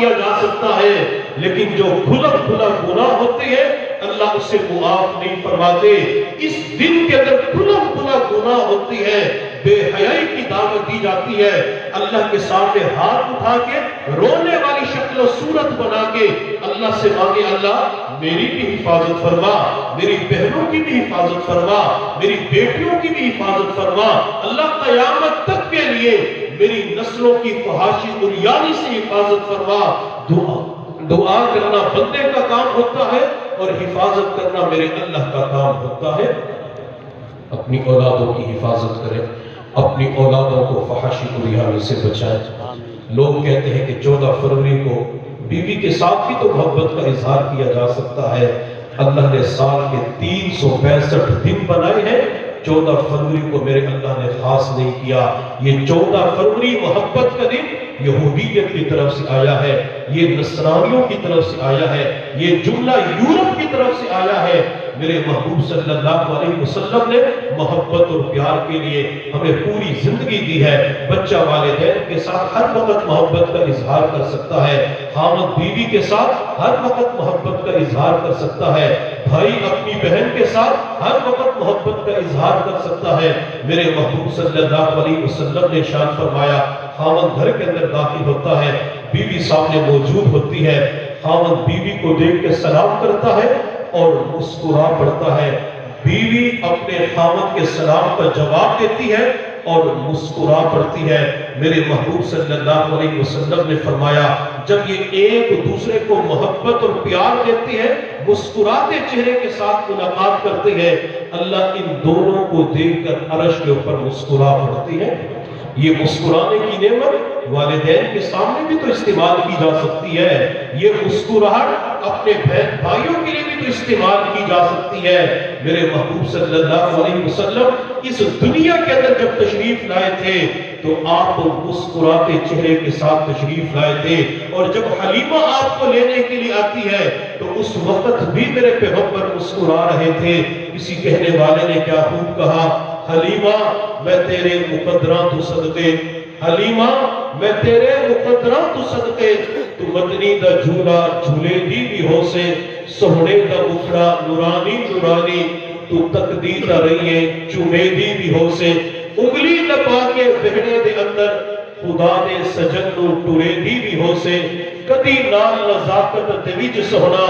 کیا جا سکتا ہے، لیکن جو کھلا کھلا گناہ ہوتے ہیں اللہ اسے معاف نہیں فرماتے۔ اس دن کے اندر کھلا کھلا گناہ ہوتی ہے، بے حیائی کی دعوت دی جاتی ہے، اللہ کے سامنے ہاتھ اٹھا کے رونے والی شکل و صورت بنا کے اللہ سے مانگے، اللہ میری بھی حفاظت فرما، میری بہنوں کی بھی حفاظت فرما، میری بیٹیوں کی بھی حفاظت فرما، اللہ قیامت تک کے لیے میری نسلوں کی فحاشی عریانی سے حفاظت فرما۔ دعا کرنا بندے کا کام ہوتا ہے اور حفاظت کرنا میرے اللہ کا کام ہوتا ہے۔ اپنی اولادوں کی حفاظت کریں، اپنی اولادوں کو فحاشی عریانی سے بچائیں۔ لوگ کہتے ہیں کہ 14 فروری کو بیوی کے ساتھ ہی تو محبت کا اظہار کیا جا سکتا ہے۔ اللہ نے سال کے 365 دن بنائے ہیں، 14 فروری کو میرے اللہ نے خاص نہیں کیا۔ یہ 14 فروری محبت کا دن یہودیت کی طرف سے آیا ہے، یہ نصرانیوں کی طرف سے آیا ہے، یہ جملہ یورپ کی طرف سے آیا ہے۔ میرے محبوب صلی اللہ علیہ وسلم نے محبت اور پیار کے لیے ہمیں پوری زندگی دی ہے۔ بچہ والدین کے ساتھ ہر وقت محبت کا اظہار کر سکتا ہے، خاوند بیوی کے ساتھ ہر وقت محبت کا اظہار کر سکتا ہے، بھائی اپنی بہن کے ساتھ ہر وقت محبت کا اظہار کر سکتا ہے۔ میرے محبوب صلی اللہ علیہ وسلم نے ارشاد فرمایا، خاوند گھر کے اندر داخل ہوتا ہے، بیوی سامنے موجود ہوتی ہے، خاوند بیوی کو دیکھ کے سلام کرتا ہے اور مسکرا پڑتا ہے، بیوی اپنے خاوند کے سلام کا جواب دیتی ہے اور مسکرا پڑتی ہے۔ میرے محبوب صلی اللہ علیہ وسلم نے فرمایا، جب یہ ایک دوسرے کو محبت اور پیار دیتے ہیں، مسکراتے چہرے کے ساتھ ملاقات کرتے ہیں، اللہ ان دونوں کو دیکھ کر عرش کے اوپر مسکرا پڑتی ہے۔ یہ مسکرانے کی نعمت والدین کے سامنے بھی تو استعمال کی جا سکتی ہے، یہ مسکراہٹ اپنے بہن بھائیوں کے لیے بھی تو استعمال کی جا سکتی ہے۔ میرے محبوب صلی اللہ علیہ وسلم اس دنیا کے اندر جب تشریف لائے تھے تو آپ مسکراتے چہرے کے ساتھ تشریف لائے تھے، اور جب حلیمہ آپ کو لینے کے لیے آتی ہے تو اس وقت بھی میرے پیغمبر مسکرا رہے تھے۔ کسی کہنے والے نے کیا خوب کہا، حلیمہ میں تیرے مقدران تو صدقے، حلیمہ میں تیرے مقدران تو صدقے، تو مدنی دا جھولا جھولے دی بھی ہو سے، سہنے دا مکھڑا نورانی نورانی، تو تقدی دا رہیے چومے دی بھی ہو سے، انگلی لپا کے بہنے دے اندر خدا دے سجن نو ٹورے دی بھی ہو سے، کدی نال نزاکت دے وچ سہنا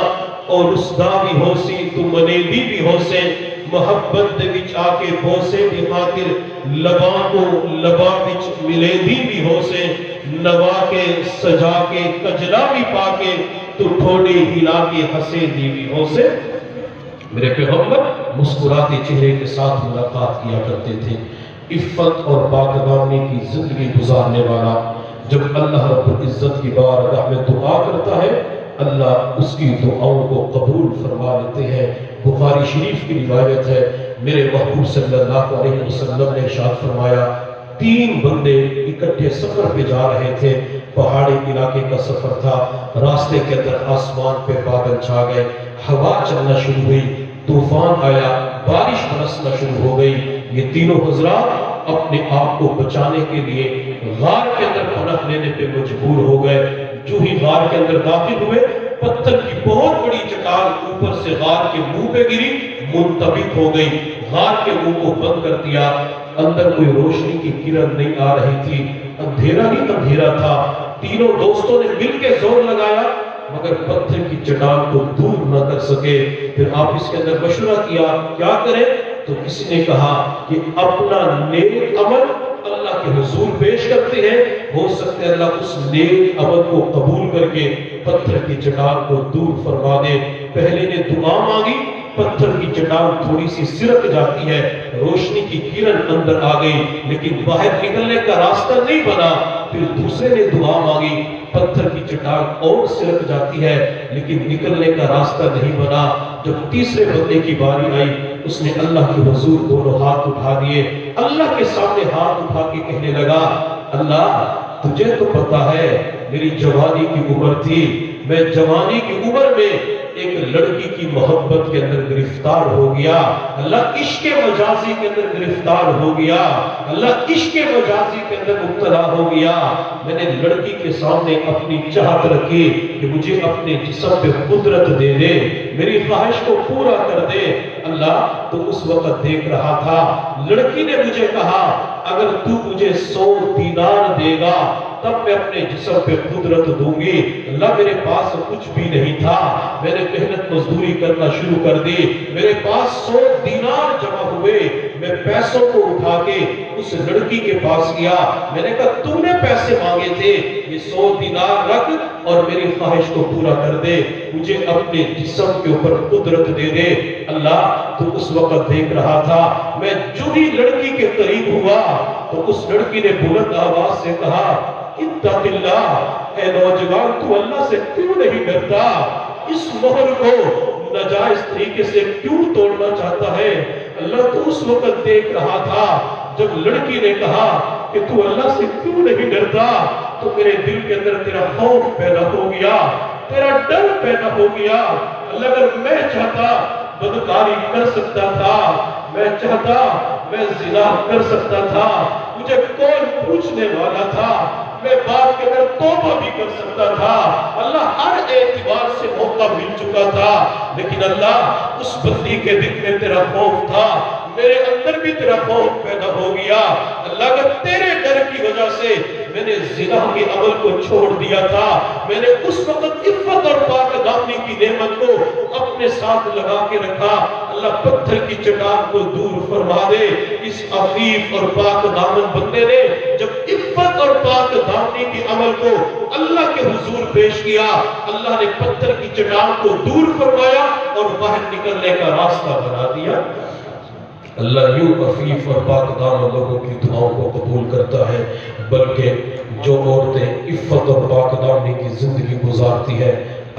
اور رسدا بھی ہو سی، تو منے دی بھی ہو سے، محبت دے وچ آ کے بوسے دی خاطر لباں کو لباں وچ ملے دی بھی ہو سے، نوا کے سجا کے کجلا بھی پا کے تو ٹھوڑی ہلا کے ہنسے دی بھی ہو سے۔ میرے پیغمبر مسکراتے چہرے کے ساتھ ملاقات کیا کرتے تھے۔ عفت اور پاکدامنی کی زندگی گزارنے والا جب اللہ رب العزت کی بارگاہ میں دعا کرتا ہے، اللہ اس کی دعاؤں کو قبول فرما لیتے ہیں۔ بخاری شریف کی روایت ہے، میرے محبوب صلی اللہ علیہ وسلم نے ارشاد فرمایا، 3 بندے اکٹھے سفر پہ جا رہے تھے، پہاڑی علاقے کا سفر تھا، راستے کے اندر آسمان پہ بادل چھا گئے، ہوا چلنا شروع ہوئی، طوفان آیا، بارش برسنا شروع ہو گئی۔ یہ تینوں حضرات اپنے آپ کو بچانے کے لیے غار کے اندر پناہ لینے پہ مجبور ہو گئے۔ جو ہی غار کے اندر داخل ہوئے، پتھر کی بہت بڑی چٹان اوپر سے غار کے منہ پہ گری، منطبق ہو گئی، غار کے منہ کو بند کر دیا۔ اندر کوئی روشنی کی کرن نہیں آ رہی تھی، اندھیرا ہی اندھیرا تھا۔ تینوں دوستوں نے مل کے زور لگایا مگر پتھر کی چٹان کو دور نہ کر سکے۔ پھر آپ اس کے اندر مشورہ کیا کیا کریں، تو کسی نے کہا کہ اپنا نیک عمل اللہ کے حضور پیش کرتے ہیں، ہو سکتا ہے اللہ اس نیک عمل کو قبول کر کے پتھر کی چٹان کو دور فرما دے۔ پہلے نے دعا مانگی، پتھر کی چٹان تھوڑی سی سرک جاتی ہے، روشنی کی کرن اندر آ گئی، لیکن باہر نکلنے کا راستہ نہیں بنا۔ پھر دوسرے نے دعا مانگی، پتھر کی چٹان اور سرک جاتی ہے لیکن نکلنے کا راستہ نہیں بنا۔ جب تیسرے بندے کی باری آئی، اس نے اللہ کے حضور دونوں ہاتھ اٹھا دیے، اللہ کے سامنے ہاتھ اٹھا کے کہنے لگا، اللہ تجھے تو پتا ہے میری جوانی کی عمر تھی، میں جوانی کی عمر میں ایک لڑکی کی محبت کے اندر گرفتار ہو گیا، اللہ عشق مجازی کے اندر گرفتار ہو گیا، اللہ عشق مجازی کے اندر مبتلا ہو گیا۔ میں نے لڑکی کے سامنے اپنی چاہت رکھی کہ مجھے اپنے جسم پہ قدرت دے دے، میری خواہش کو پورا کر دے۔ اللہ تو اس وقت دیکھ رہا تھا، لڑکی نے مجھے کہا اگر تو مجھے 100 دینار دے گا تب میں اپنے جسم پہ قدرت دوں گی۔ اللہ میرے پاس کچھ بھی نہیں تھا، میں نے محنت مزدوری کرنا شروع کر دی، میرے پاس 100 دینار جمع ہوئے، میں پیسوں کو اٹھا کے اس لڑکی کے پاس گیا، میں نے کہا تم نے پیسے مانگے تھے، یہ 100 دینار رکھ اور میری خواہش کو پورا کر دے، مجھے اپنے جسم کے اوپر قدرت دے دے۔ اللہ تو اس وقت دیکھ رہا تھا، میں جو ہی لڑکی کے قریب ہوا تو اس لڑکی نے بلند آواز سے کہا اتق اللہ، اے نوجوان تو اللہ سے کیوں نہیں ڈرتا، اس مہر کو ناجائز طریقے سے کیوں توڑنا چاہتا ہے۔ اللہ تو اس وقت دیکھ رہا تھا جب لڑکی نے کہا کہ تو اللہ سے کیوں نہیں ڈرتا، تو میرے دل کے اندر تیرا خوف پیدا ہو گیا، تیرا ڈر پیدا ہو گیا۔ اللہ اگر میں چاہتا بدکاری کر سکتا تھا، میں چاہتا میں زنا کر سکتا تھا، مجھے کون پوچھنے والا تھا، میں باپ کے اندر توبہ بھی کر سکتا تھا، اللہ ہر اعتبار سے موقع مل چکا تھا، لیکن اللہ اس بندی کے دل میں تیرا خوف تھا، میرے اندر بھی تیرا خوف پیدا ہو گیا۔ اللہ اگر تیرے ڈر کی وجہ سے میں نے زنا کے عمل کو چھوڑ دیا تھا، میں نے اس وقت عفت اور پاک دامنی کی نعمت کو اپنے ساتھ لگا کے رکھا، اللہ پتھر کی چٹان کو دور فرما دے۔ اس عفیف اور پاک دامن بندے نے جب عفت اور پاک دامنی کے عمل کو اللہ کے حضور پیش کیا، اللہ نے پتھر کی چٹان کو دور فرمایا اور باہر نکلنے کا راستہ بنا دیا۔ اللہ یوں عفیف اور پاک دامن لوگوں کی دعاؤں کو قبول کرتا ہے، بلکہ جو عورتیں عفت اور پاک دامنی کی زندگی گزارتی ہیں،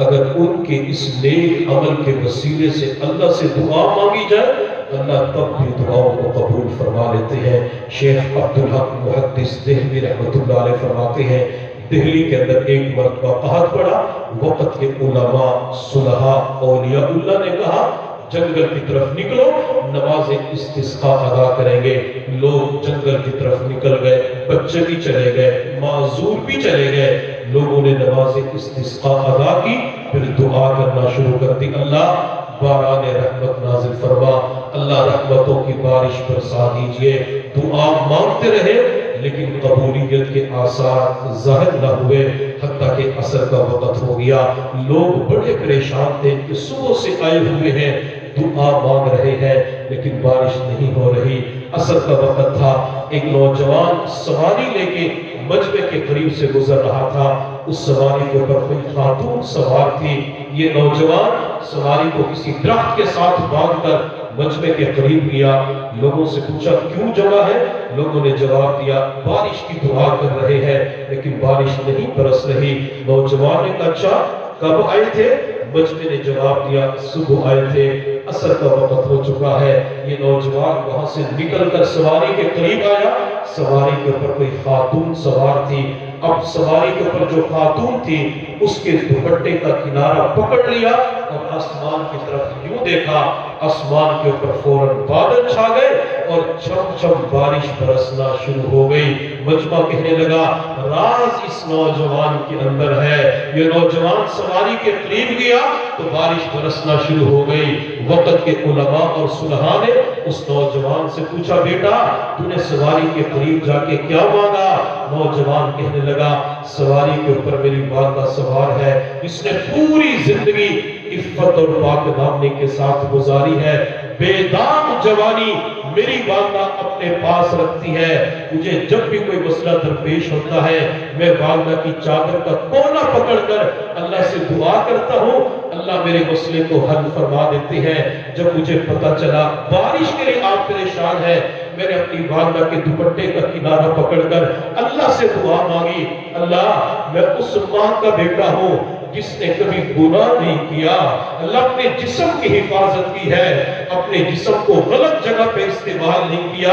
اگر ان کے اس نیک عمل کے وسیلے سے اللہ سے دعا مانگی جائے، اللہ تب بھی دعاؤں کو قبول فرما لیتے ہیں۔ شیخ عبدالحق محدث دہلوی رحمۃ اللہ علیہ فرماتے ہیں، دہلی کے اندر ایک مرتبہ قحط پڑا، وقت کے علماء صلحاء اولیاء اللہ نے کہا جنگل کی طرف نکلو، نماز استسقاء ادا کریں گے۔ لوگ جنگل کی طرف نکل گئے، بچے بھی چلے گئے، معذور بھی چلے گئے، لوگوں نے نماز استسقاء ادا کی، پھر دعا کرنا شروع کر دی، اللہ باران رحمت نازل فرما، اللہ رحمتوں کی بارش برسا دیجئے۔ دعا مانگتے رہے لیکن قبولیت کے آثار ظاہر نہ ہوئے، حتیٰ کہ عصر کا وقت ہو گیا، لوگ بڑے پریشان تھے کہ صبح سے آئے ہوئے ہیں، دعا مانگ رہے ہیں لیکن بارش نہیں ہو رہی۔ عصر کا وقت تھا، ایک نوجوان سواری لے کے مجمع کے قریب سے گزر رہا تھا، اس سواری کے اوپر کوئی خاتون سوار تھی، یہ نوجوان سواری کو کسی درخت کے ساتھ باندھ کر مجمع کے قریب گیا، لوگوں سے پوچھا کیوں جمع ہے؟ لوگوں نے جواب دیا بارش کی دعا کر رہے ہیں لیکن بارش نہیں برس رہی۔ نوجوان نے کہا اچھا کب آئے تھے؟ مجمع نے جواب دیا صبح آئے تھے، عصر کا وقت ہو چکا ہے۔ یہ نوجوان وہاں سے نکل کر سواری کے قریب آیا، سواری کے اوپر کوئی خاتون سوار تھی، اب سواری کے اوپر جو خاتون تھی اس کے دوپٹے کا کنارہ پکڑ لیا اور آسمان کی طرف یوں دیکھا، آسمان کے اوپر فوراً بادل چھا گئے اور چھم چھم بارش برسنا شروع ہو گئی۔ مجمع کہنے لگا راز اس نوجوان کے اندر ہے، یہ نوجوان سواری کے قریب گیا تو بارش برسنا شروع ہو گئی۔ وقت کے علماء اور صلحاء نے اس نوجوان سے پوچھا بیٹا تو نے سواری کے قریب جا کے کیا مانگا؟ نوجوان کہنے لگا سواری کے اوپر میری والدہ سوار ہے، اس نے پوری زندگی عفت اور پاک دامنی کے ساتھ گزاری ہے، بے داغ جوانی میری والدہ اپنے پاس رکھتی ہے، مجھے جب بھی کوئی مسئلہ درپیش ہوتا ہے میں والدہ کی چادر کا کونا پکڑ کر اللہ سے دعا کرتا ہوں، اللہ میرے مسئلے کو حل فرما دیتے ہیں۔ جب مجھے پتا چلا بارش کے لیے آپ پریشان ہیں، میں نے اپنی والدہ کے دوپٹے کا کنارہ پکڑ کر اللہ سے دعا مانگی، اللہ میں اس ماں کا بیٹا ہوں جس نے کبھی گناہ نہیں کیا، اللہ اپنے جسم کی حفاظت کی ہے، اپنے جسم کو غلط جگہ پہ استعمال نہیں کیا۔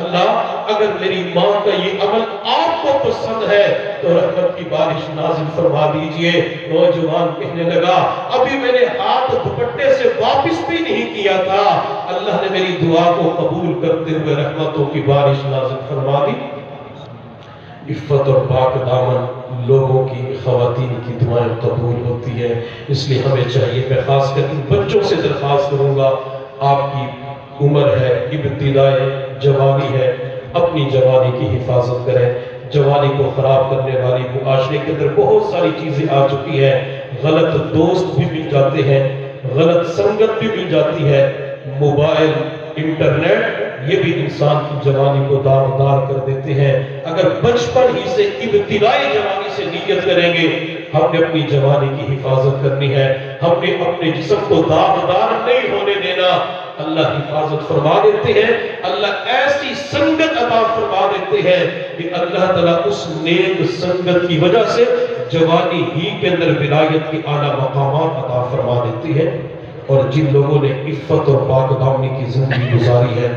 اللہ اگر میری ماں کا یہ عمل آپ کو پسند ہے تو رحمت کی بارش نازل فرما دیجئے۔ نوجوان کہنے لگا ابھی میں نے ہاتھ دوپٹے سے واپس بھی نہیں کیا تھا، اللہ نے میری دعا کو قبول کرتے ہوئے رحمتوں کی بارش نازل فرما دی۔ عفت اور پاک دامن لوگوں کی، خواتین کی دعائیں قبول ہوتی ہیں، اس لیے ہمیں چاہیے، میں خاص کر ان بچوں سے درخواست کروں گا، آپ کی عمر ہے، ابتدائے جوانی ہے، اپنی جوانی کی حفاظت کریں۔ جوانی کو خراب کرنے والی معاشرے کے اندر بہت ساری چیزیں آ چکی ہیں، غلط دوست بھی مل جاتے ہیں، غلط سنگت بھی مل جاتی ہے، موبائل، انٹرنیٹ، یہ بھی انسان کی جوانی کو داغدار کر دیتے ہیں۔ اگر بچپن ہی سے، ابتدائی جوانی سے نیت کریں گے ہم نے اپنی جوانی کی حفاظت کرنی ہے، ہم نے اپنے جسم کو داغدار نہیں ہونے دینا، اللہ حفاظت فرما دیتے ہیں، اللہ ایسی سنگت عطا فرما دیتے ہیں کہ اللہ تعالیٰ اس نیک سنگت کی وجہ سے جوانی ہی کے اندر ولایت کی اعلیٰ مقامات عطا فرما دیتی ہے۔ اور جن لوگوں نے عفت اور پاک دامنی کی زندگی گزاری ہے،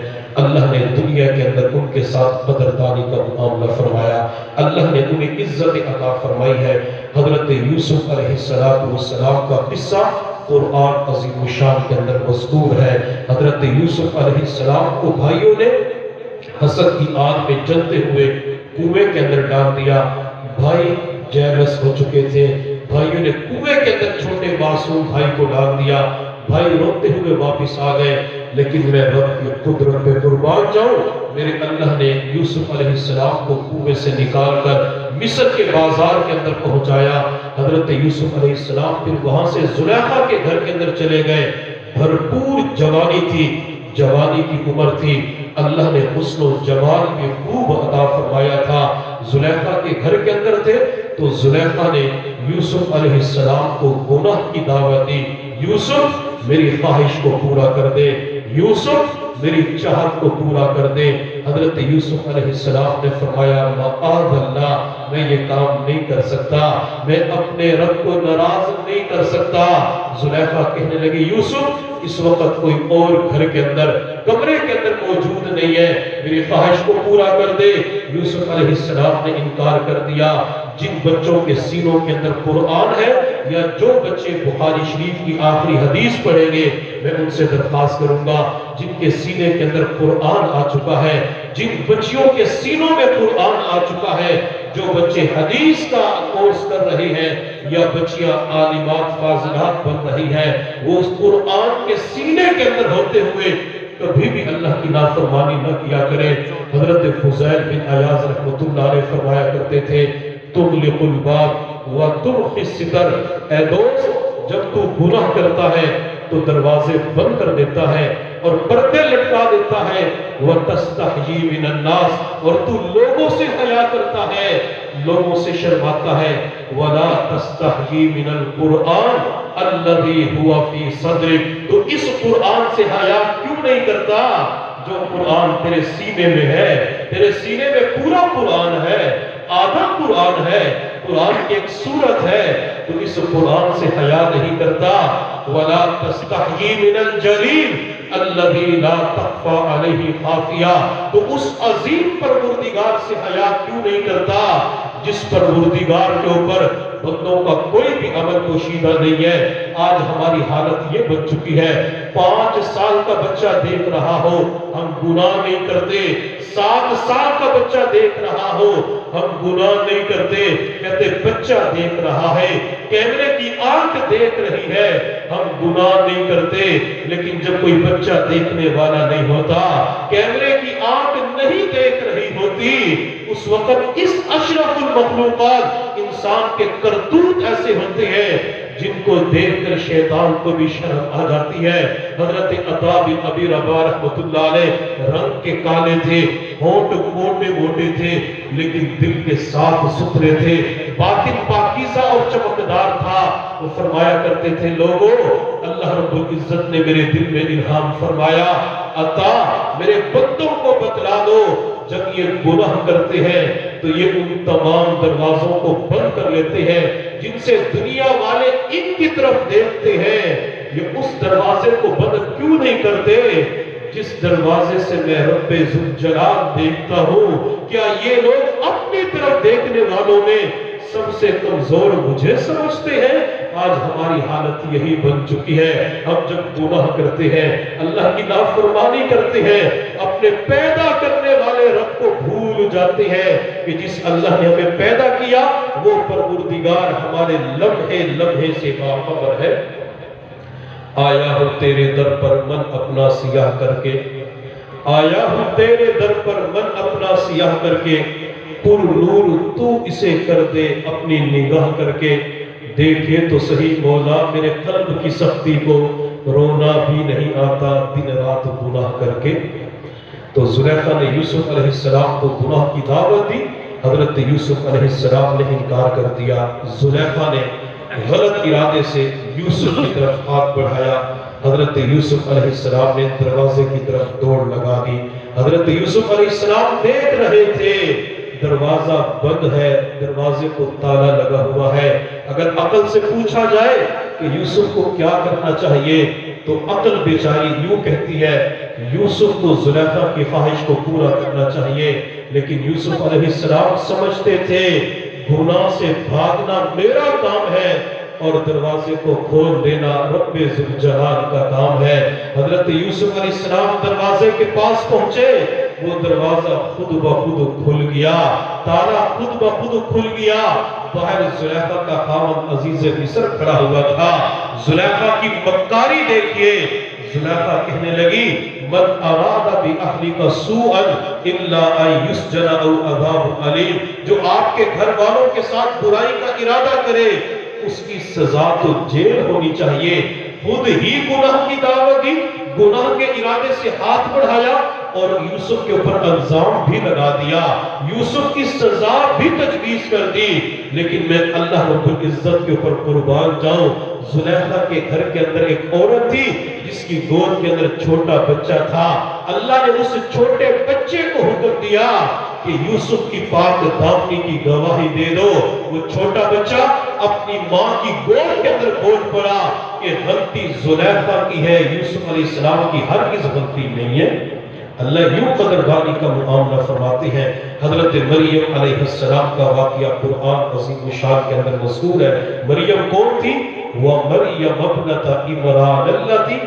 اللہ نے دنیا کے اندر ان کے ساتھ قدردانی کا معاملہ فرمایا، اللہ نے انہیں عزت عطا فرمائی ہے۔ حضرت یوسف علیہ السلام کا قصہ قرآن عظیم الشان کے اندر مذکور ہے۔ حضرت یوسف علیہ السلام کو بھائیوں نے حسد کی آگ میں جلتے ہوئے کنویں کے اندر ڈال دیا، بھائی جیلس ہو چکے تھے، بھائیوں نے کنویں کے اندر چھوٹے معصوم بھائی کو ڈال دیا، بھائی روتے ہوئے واپس آ گئے، لیکن میں رب کی قدرت پہ قربان جاؤں، میرے اللہ نے یوسف علیہ السلام کو کنویں سے نکال کر مصر کے بازار کے اندر پہنچایا۔ حضرت یوسف علیہ السلام پھر وہاں سے زلیخا کے گھر کے اندر چلے گئے، بھرپور جوانی تھی، جوانی کی عمر تھی، اللہ نے حسن و جمال کے خوب عطا فرمایا تھا۔ زلیخا کے گھر کے اندر تھے تو زلیخا نے یوسف علیہ السلام کو گناہ کی دعوت دی، یوسف میری خواہش کو پورا کر دے، یوسف میری چاہت کو پورا کر دے۔ حضرت یوسف علیہ السلام نے فرمایا معاذ اللہ، میں یہ کام نہیں کر سکتا، میں اپنے رب کو ناراض نہیں کر سکتا۔ زلیخا کہنے لگی یوسف اس وقت کوئی اور گھر کے اندر، کمرے کے اندر موجود نہیں ہے، میری خواہش کو پورا کر دے۔ یوسف علیہ السلام نے انکار کر دیا۔ جن بچوں کے سینوں کے اندر قرآن ہے، یا جو بچے بخاری شریف کی آخری حدیث پڑھیں گے، میں ان سے درخواست کروں گا جن کے سینے کے اندر قرآن آ چکا ہے، جن بچیوں کے سینوں میں قرآن آ چکا ہے، جو بچے حدیث کا کورس کر رہے ہیں یا بچیاں عالمات فاضلات بن رہی ہیں، وہ اس قرآن کے سینے کے اندر ہوتے ہوئے کبھی بھی اللہ کی نافرمانی نہ کیا کرے۔ حضرت فضیل بن عیاض رحمۃ اللہ علیہ فرمایا کرتے تھے تغلق الباب وترخی الستر، اے دوست جب تو گناہ کرتا ہے تو دروازے بند کر دیتا ہے اور پردے لٹکا دیتا ہے، وتستحیی من الناس، اور تو لوگوں سے حیا کرتا ہے، لوگوں سے شرماتا ہے، ولا تستحیی من القرآن الذی هو فی صدرک، تو اس قرآن سے حیا کیوں نہیں کرتا جو قرآن تیرے سینے میں ہے؟ تیرے سینے میں پورا قرآن ہے، آدھا قرآن ہے، قرآن کی ایک سورت ہے، تو اس قرآن سے حیا نہیں کرتا۔ وَلَا تَسْتَحْيِي مِنَ الْجَلِيلِ الَّذِي لَا تَخْفَى عَلَيْهِ خَافِيَةٌ، تو اس عظیم پروردگار سے حیا کیوں نہیں کرتا جس پروردگار کے اوپر بندوں کا کوئی بھی عمل پوشیدہ نہیں ہے؟ آج ہماری حالت یہ بن چکی ہے، 5 سال کا بچہ دیکھ رہا ہو ہم گناہ نہیں کرتے، 7 سال کا بچہ دیکھ رہا ہو ہم گناہ نہیں کرتے، کہتے بچہ دیکھ رہا ہے، کیمرے کی آنکھ دیکھ رہی ہے، ہم گناہ نہیں کرتے۔ لیکن جب کوئی بچہ دیکھنے والا نہیں ہوتا، کیمرے کی آنکھ نہیں دیکھ رہی ہوتی، اس وقت اس اشرف المخلوقات انسان کے کرتوت ایسے ہوتے ہیں جن کو دیکھ کر شیطان کو بھی شرم آ جاتی ہے۔ حضرت عطا بن ابی رباح رحمۃ اللہ علیہ رنگ کے کالے تھے، ہونٹ موٹے موٹے تھے، لیکن دل کے صاف ستھرے تھے، باطن پاکیزہ اور چمکدار تھا۔ وہ فرمایا کرتے تھے لوگوں، اللہ رب العزت نے میرے دل میں الہام فرمایا، عطا میرے بندوں کو بتلا دو جب یہ گناہ کرتے ہیں تو یہ ان تمام دروازوں کو بند کر لیتے ہیں جن سے دنیا والے ان کی طرف دیکھتے ہیں۔ یہ اس دروازے کو بند کیوں نہیں کرتے جس دروازے سے میں رب ذوالجلال دیکھتا ہوں؟ کیا یہ لوگ اپنی طرف دیکھنے والوں میں سب سے کمزور مجھے سمجھتے ہیں؟ آج ہماری حالت یہی بن چکی ہے۔ ہم جب گناہ کرتے ہیں، اللہ کی نافرمانی کرتے ہیں، اپنے پیدا کرنے والے رب کو بھول جاتے ہیں کہ جس اللہ نے ہمیں پیدا کیا وہ پروردگار ہمارے لمحے لمحے سے باخبر ہے۔ آیا ہوں تیرے در پر من اپنا سیاہ کر کے، آیا ہوں تیرے در پر من اپنا سیاہ کر کے، پر نور تو اسے کر دے اپنی نگاہ کر کے، دیکھے تو صحیح مولا میرے قلب کی سختی کو، رونا بھی نہیں آتا دن رات گناہ کر کے۔ تو زلیخا نے یوسف علیہ السلام کو گناہ کی دعوت دی، حضرت یوسف علیہ السلام نے انکار کر دیا۔ زلیخا نے غلط ارادے سے یوسف کی طرف ہاتھ بڑھایا، حضرت یوسف علیہ السلام نے دروازے کی طرف دوڑ لگا دی۔ حضرت یوسف علیہ السلام دیکھ رہے تھے دروازہ بند ہے، دروازے کو تالا لگا ہوا ہے۔ اگر عقل سے پوچھا جائے کہ یوسف کو کیا کرنا چاہیے تو عقل بیچاری یوں کہتی ہے یوسف کو زلیخا کی خواہش کو پورا کرنا چاہیے، لیکن یوسف علیہ السلام سمجھتے تھے گناہ سے بھاگنا میرا کام ہے اور دروازے کو کھول دینا رب ذوالجلال کا کام ہے۔ حضرت یوسف علیہ السلام دروازے کے پاس پہنچے، وہ دروازہ خود بخود کھل گیا، تالا خود بخود کھل گیا۔ باہر زلیخا کا خاوند عزیز مصر کھڑا ہوا تھا۔ زلیخا کی مکاری دیکھیے، زلیخا کہنے لگی من اراد بأہلک سوءا الا ان یسجن او عذاب علیم، جو آپ کے گھر والوں کے ساتھ برائی کا ارادہ کرے اس کی سزا تو جیل ہونی چاہیے۔ خود ہی گناہ کی دعوت دی، گناہ کے ارادے سے ہاتھ بڑھایا اور یوسف کے اوپر الزام بھی لگا دیا، یوسف کی سزا بھی تجویز کر دی۔ لیکن میں اللہ رب العزت کے اوپر قربان جاؤں، زلیخا کے گھر کے اندر ایک عورت تھی جس کی گود کے اندر چھوٹا بچہ تھا۔ اللہ نے اس چھوٹے بچے کو حکم دیا کہ یوسف کی پاک دامنی کی گواہی دے دو۔ وہ چھوٹا بچہ اپنی ماں کی گود کے اندر بول پڑا کہ غلطی زلیخا کی ہے، یوسف علیہ السلام کی ہرگز غلطی نہیں ہے۔ اللہ یوں قدردانی کا معاملہ فرماتے ہیں۔ حضرت مریم علیہ السلام کا واقعہ قرآن عظیم شان کے اندر مذکور ہے۔ مریم کون تھی؟ وَمَرْيَمَ ابْنَتَ عِمْرَانَ الَّتِي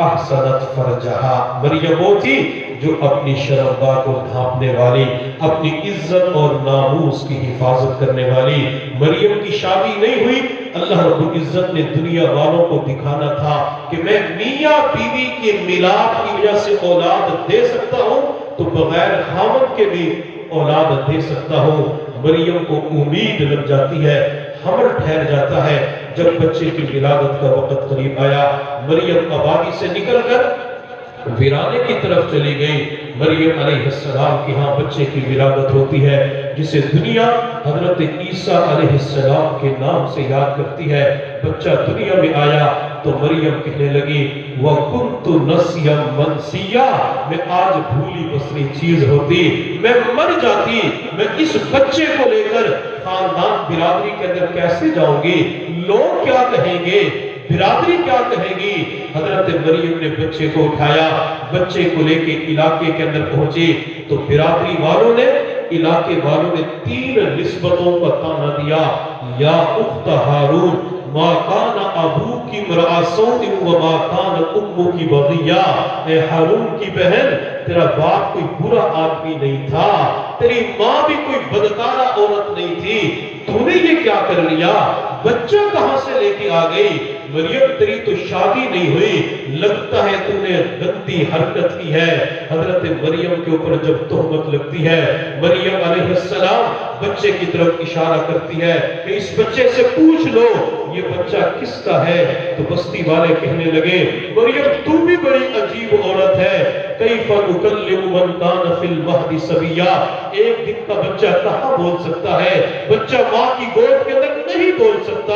احسنت فرجہا، مریم وہ تھی جو اپنی شرمگاہ کو ڈھانپنے والی، اپنی عزت اور ناموس کی حفاظت کرنے والی۔ مریم کی شادی نہیں ہوئی، اللہ رب العزت نے دنیا والوں کو دکھانا تھا کہ میں میاں بیوی کے ملاپ کی وجہ سے اولاد دے سکتا ہوں تو بغیر خاوند کے بھی اولاد دے سکتا ہوں۔ مریم کو امید لگ جاتی ہے، حمل ٹھہر جاتا ہے۔ جب بچے کی ولادت کا وقت قریب آیا، مریم آبادی سے نکل کر ویرانے کی طرف چلی گئی۔ مریم علیہ السلام کی ہاں بچے کی ولادت ہوتی ہے جسے دنیا حضرت عیسیٰ علیہ السلام کے نام سے یاد کرتی ہے۔ بچہ دنیا میں آیا تو مریم کہنے لگی وَكُنْتُ نَسْيًا مَنْسِيًّا، میں آج بھولی بسری چیز ہوتی، میں مر جاتی، میں اس بچے کو لے کر خاندان برادری کے اندر کیسے جاؤں گی؟ لوگ کیا کہیں گے؟ برادری کیا کہے گی؟ حضرت مریم نے بچے کو اٹھایا، بچے کو لے کے علاقے کے اندر پہنچی تو برادری والوں نے، علاقے والوں نے 3 نسبتوں کا تانا دیا۔ یا اخت ہارون ما کان ابوک امرأ سوء وما کانت امک بغیہ، اے ہارون کی بہن تیرا باپ کوئی برا آدمی نہیں تھا، تیری ماں بھی کوئی بدکارہ عورت نہیں تھی، تو نے یہ کیا کر لیا؟ بچہ کہاں سے لے کے آ گئی؟ مریم تیری تو شادی نہیں ہوئی، لگتا ہے تو نے گندی حرکت کی ہے۔ حضرت مریم کے اوپر جب تہمت لگتی ہے، مریم علیہ السلام بچے کی طرف اشارہ کرتی ہے کہ اس بچے سے پوچھ لو یہ بچہ کس کا ہے؟ تو بستی والے کہنے لگے مریم تو بھی بڑی عجیب عورت ہے، کیف نکلم من کان فی المہد صبیا، ایک دن کا بچہ کہاں بول سکتا ہے؟ بچہ ماں کی گود کے اندر نہیں بول سکتا۔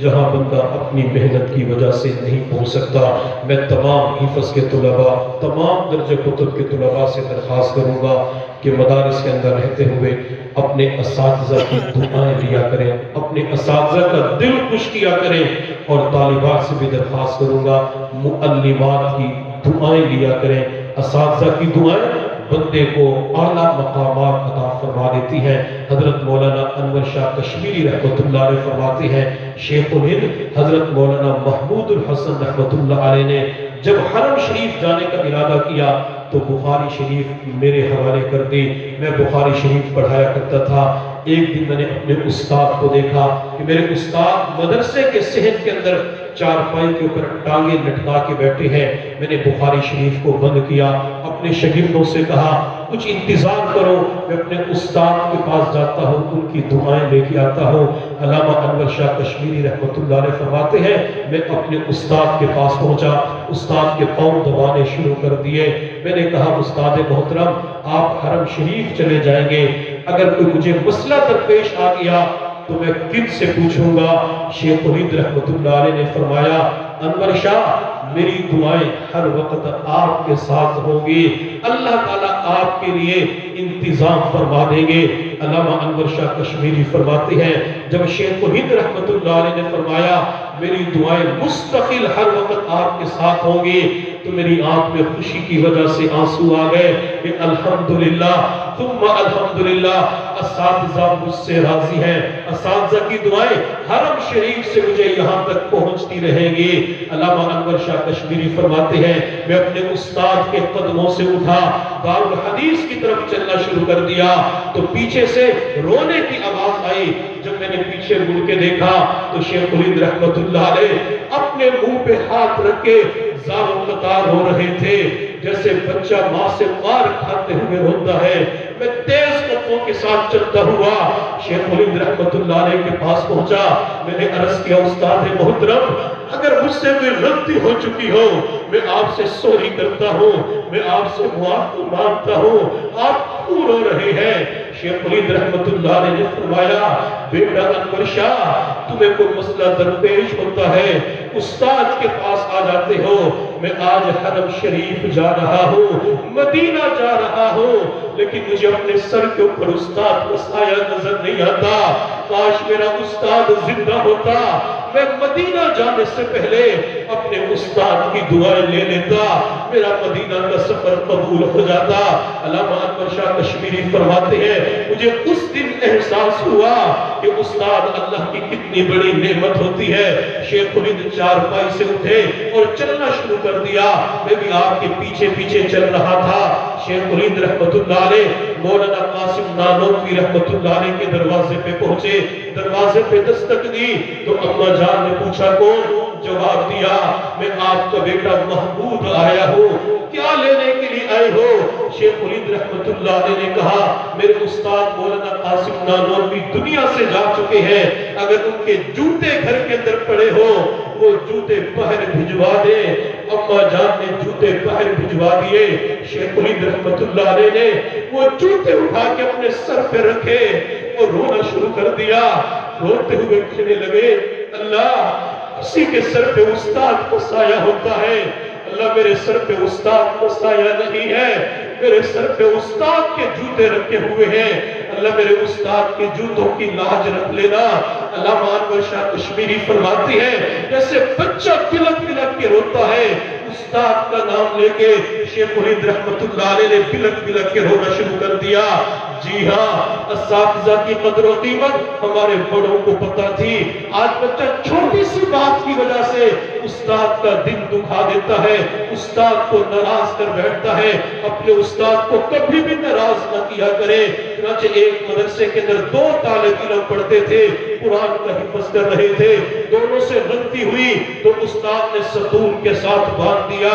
جہاں بندہ اپنی محنت کی وجہ سے نہیں پہنچ سکتا، میں تمام حفظ کے طلباء، تمام درجہ کتب کے طلباء سے درخواست کروں گا کہ مدارس کے اندر رہتے ہوئے اپنے اساتذہ کی دعائیں لیا کریں، اپنے اساتذہ کا دل خوش کیا کریں، اور طالبات سے بھی درخواست کروں گا معلمات کی دعائیں لیا کریں۔ اساتذہ کی دعائیں بندے کو اعلیٰ مقامات عطا فرما دیتی ہیں۔ حضرت مولانا انور شاہ کشمیری رحمۃ اللہ علیہ فرماتے ہیں، شیخ الہند حضرت مولانا محمود الحسن رحمۃ اللہ علیہ نے جب حرم شریف جانے کا ارادہ کیا تو بخاری شریف میرے حوالے کر دی، میں بخاری شریف پڑھایا کرتا تھا۔ ایک دن میں نے اپنے استاد کو دیکھا کہ میرے استاد مدرسے کے صحن کے اندر چارپائی کے اوپر ٹانگیں لٹکا کے بیٹھے ہیں۔ میں نے بخاری شریف کو بند کیا، اپنے شاگردوں سے کہا کچھ انتظار کرو، میں اپنے استاد کے پاس جاتا ہوں، ان کی دعائیں لے کے آتا ہوں۔ علامہ انور شاہ کشمیری رحمۃ اللہ علیہ فرماتے ہیں، میں اپنے استاد کے پاس پہنچا، استاد کے پاؤں دبانے شروع کر دیے۔ میں نے کہا استاد محترم آپ حرم شریف چلے جائیں گے، اگر کوئی مجھے مسئلہ درپیش آ گیا تو میں کن سے پوچھوں گا؟ شیخ الہند رحمۃ اللہ علیہ نے فرمایا انور شاہ میری دعائیں ہر وقت آپ کے ساتھ ہوں گی، اللہ تعالیٰ آپ کے لیے انتظام فرما دیں گے۔ علامہ انور شاہ کشمیری فرماتے ہیں جب شیخ الہند رحمۃ اللہ علیہ نے فرمایا میری دعائیں مستقل ہر وقت آپ کے ساتھ ہوں گی تو میری آنکھ میں خوشی کی وجہ سے آنسو آ گئے کہ الحمدللہ ثم الحمدللہ اساتذہ مجھ سے راضی ہیں، اساتذہ کی دعائیں حرم شریف سے مجھے یہاں تک پہنچتی رہیں گی۔ علامہ انور شاہ کشمیری فرماتے ہیں میں اپنے استاد کے قدموں سے اٹھا، دارالحدیث کی طرف چلنا شروع کر دیا تو پیچھے سے رونے کی آواز آئی۔ جب میں نے پیچھے مڑ کے دیکھا تو شیخ الہند رحمۃ اللہ علیہ اپنے منہ پہ ہاتھ رکھ کے زار و قطار ہو رہے تھے، جیسے بچہ ماں سے مار کھاتے ہوئے روتا ہے۔ میں تیز قدموں کے ساتھ چلتا ہوا شیخ الہند رحمۃ اللہ علیہ کے پاس پہنچا۔ میں نے عرض کیا استاد محترم اگر مجھ سے کوئی غلطی ہو چکی ہو میں آپ سے سوری کرتا ہوں، میں آپ سے معافی مانگتا ہوں، آپ کیوں رو رہے ہیں؟ شیخ الہند رحمۃ اللہ علیہ نے فرمایا بیٹا انور شاہ تمہیں کوئی مسئلہ درپیش ہوتا ہے استاد کے پاس آ جاتے ہو، میں آج حرم شریف جا رہا ہوں، مدینہ جا رہا ہوں، لیکن مجھے اپنے سر کے اوپر استاد کا سایہ نظر نہیں آتا، کاش میرا استاد زندہ ہوتا، میں مدینہ جانے سے پہلے اپنے استاد کی دعائیں لے لیتا، میرا مدینہ کا سفر قبول ہو جاتا۔ علامہ انور شاہ کشمیری فرماتے ہیں مجھے اس دن احساس ہوا کہ استاد اللہ کی کتنی بڑی نعمت ہوتی ہے۔ شیخ الہند چارپائی سے اٹھے اور چلنا شروع کر دیا، میں بھی آپ کے پیچھے پیچھے چل رہا تھا۔ شیخ الہند رحمۃ اللہ علیہ مولانا قاسم نانوتوی رحمۃ اللہ علیہ کے دروازے پہ پہنچے، دروازے پہ دستک دی تو اماں جان نے پوچھا کون؟ جواب دیا میں آپ کا بیٹا محمود آیا ہوں، کیا لینے کے لیے آئے ہو؟ شیخ الہند رحمۃ اللہ علیہ نے کہا میرے استاد مولانا قاسم نانوتوی دنیا سے جا چکے ہیں، اگر ان کے جوتے گھر کے اندر پڑے ہو وہ جوتے باہر بھجوا دے۔ اماں جان نے جوتے باہر بھجوا دیے۔ شیخ الہند رحمۃ اللہ علیہ نے وہ جوتے اٹھا کے اپنے سر پہ رکھے اور رونا شروع کر دیا، روتے ہوئے کہنے لگے اللہ کسی کے سر پہ استاد کا سایہ ہوتا ہے، اللہ میرے سر پہ استاد کا سایہ نہیں ہے، میرے سر پہ استاد کے جوتے رکھے ہوئے ہیں، اللہ میرے استاد کے جوتوں کی لاج رکھ لینا۔ علامہ انور شاہ کشمیری فرماتی ہے جیسے بچہ بلک بلک کے روتا ہے استاد کا نام لے کے شیخ الہند رحمۃ اللہ علیہ نے بلک بلک کے رونا شروع کر دیا۔ جی ہاں اساتذہ کی قدر و قیمت ہمارے بڑوں کو پتہ تھی، آج بچہ چھوٹی سی بات کی وجہ سے استاد کا دل دکھا دیتا ہے، استاد کو ناراض کر بیٹھتا ہے۔ اپنے استاد کو کبھی بھی ناراض نہ کیا کرے۔ چنانچہ ایک مدرسے کے اندر دو طالب علم پڑھتے تھے، قرآن کا حفظ کر رہے تھے، دونوں سے غلطی ہوئی تو استاد نے ستون کے ساتھ باندھ دیا۔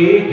1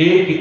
1